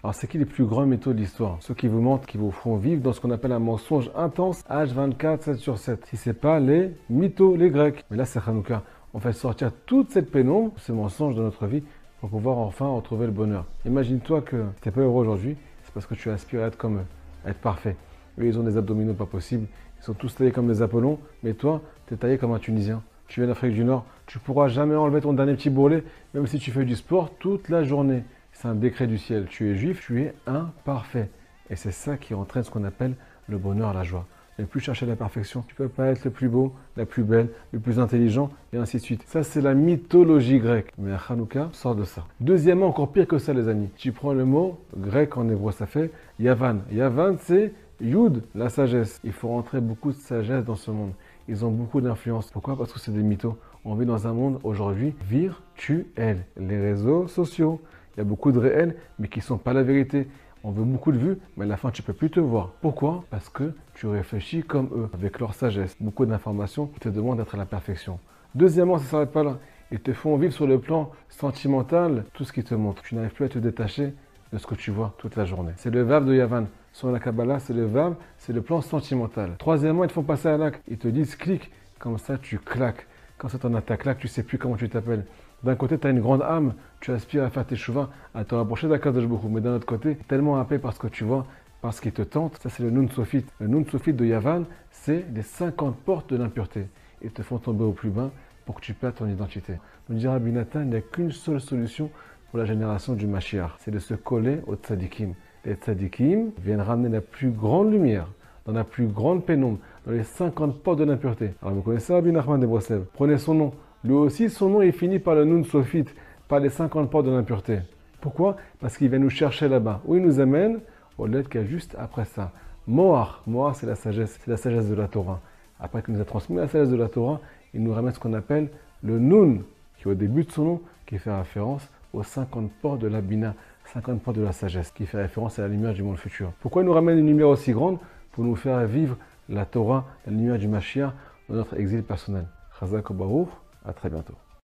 Alors, c'est qui les plus grands mythos de l'histoire? Ceux qui vous mentent, qui vous font vivre dans ce qu'on appelle un mensonge intense, H24, 7 sur 7. Si c'est pas les mythos, les Grecs. Mais là, c'est Hanouka. On fait sortir toute cette pénombre, ce mensonge de notre vie, pour pouvoir enfin retrouver le bonheur. Imagine-toi que tu n'es pas heureux aujourd'hui, c'est parce que tu aspires à être comme eux, à être parfait. Eux, ils ont des abdominaux pas possibles, ils sont tous taillés comme des Apollons, mais toi, tu es taillé comme un Tunisien. Tu viens d'Afrique du Nord, tu pourras jamais enlever ton dernier petit bourrelet, même si tu fais du sport toute la journée. C'est un décret du ciel. Tu es juif, tu es imparfait. Et c'est ça qui entraîne ce qu'on appelle le bonheur, la joie. Ne plus chercher la perfection. Tu ne peux pas être le plus beau, la plus belle, le plus intelligent, et ainsi de suite. Ça, c'est la mythologie grecque. Mais Hanouka sort de ça. Deuxièmement, encore pire que ça, les amis. Tu prends le mot grec en hébreu, ça fait Yavan. Yavan, c'est Yud, la sagesse. Il faut rentrer beaucoup de sagesse dans ce monde. Ils ont beaucoup d'influence. Pourquoi? Parce que c'est des mythos. On vit dans un monde aujourd'hui virtuel. Les réseaux sociaux. Il y a beaucoup de réels, mais qui ne sont pas la vérité. On veut beaucoup de vues, mais à la fin, tu ne peux plus te voir. Pourquoi? Parce que tu réfléchis comme eux, avec leur sagesse. Beaucoup d'informations qui te demandent d'être à la perfection. Deuxièmement, ça ne s'arrête pas là. Ils te font vivre sur le plan sentimental tout ce qu'ils te montrent. Tu n'arrives plus à te détacher de ce que tu vois toute la journée. C'est le verbe de Yavan. Sur la Kabbalah, c'est le verbe, c'est le plan sentimental. Troisièmement, ils te font passer à l'acte. Ils te disent clique, comme ça tu claques. Quand ça t'en a ta claque, tu ne sais plus comment tu t'appelles. D'un côté, tu as une grande âme, tu aspires à faire tes chouvas, à te rapprocher d'Akadosh Baruch Hu. Mais d'un autre côté, tellement happé parce que tu vois, parce qu'il te tente. Ça, c'est le Nun Sophite. Le Nun Sophite de Yavan, c'est les 50 portes de l'impureté. Ils te font tomber au plus bas pour que tu perdes ton identité. Nous dira Rabbi Nathan, il n'y a qu'une seule solution pour la génération du Mashiach. C'est de se coller aux tzadikim. Les tzadikim viennent ramener la plus grande lumière, dans la plus grande pénombre, dans les 50 portes de l'impureté. Alors vous connaissez Rabbi Nachman de Breslev. Prenez son nom. Lui aussi, son nom est fini par le Nun Sophite, par les 50 portes de l'impureté. Pourquoi? Parce qu'il vient nous chercher là-bas. Où il nous amène? Aux lettres qu'il y a juste après ça. Moar. Moar, c'est la sagesse de la Torah. Après qu'il nous a transmis la sagesse de la Torah, il nous ramène ce qu'on appelle le Nun, qui est au début de son nom, qui fait référence aux 50 portes de la Bina, 50 portes de la sagesse, qui fait référence à la lumière du monde futur. Pourquoi il nous ramène une lumière aussi grande? Pour nous faire vivre la Torah, la lumière du Mashiach, dans notre exil personnel. Chazak Baruch. À très bientôt.